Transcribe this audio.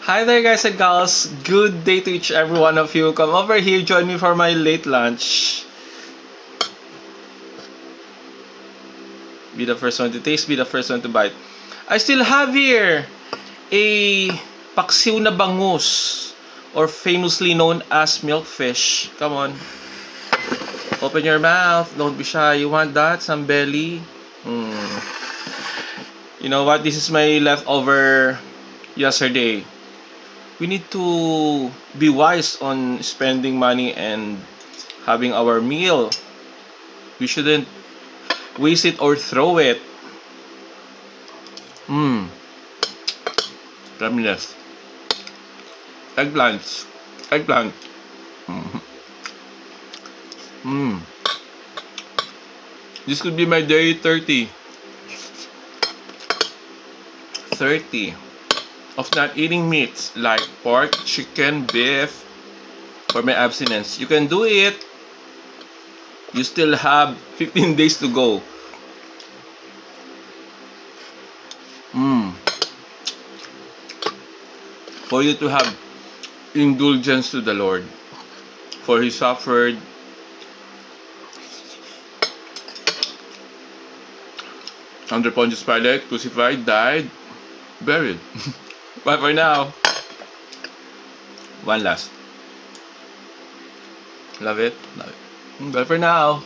Hi there guys and gals, good day to each every one of you. Come over here, join me for my late lunch. Be the first one to taste, be the first one to bite. I still have here a paksiw na bangus, or famously known as milkfish. Come on. Open your mouth, don't be shy. You want that? Some belly? You know what? This is my leftover yesterday. We need to be wise on spending money and having our meal. We shouldn't waste it or throw it. Ramirez. Eggplants. Eggplant. This could be my day 30 of not eating meats like pork, chicken, beef for my abstinence. You can do it. You still have 15 days to go. For you to have indulgence to the Lord. For He suffered under Pontius Pilate, crucified, died, buried. But for now, one last. Love it? Love it. But for now,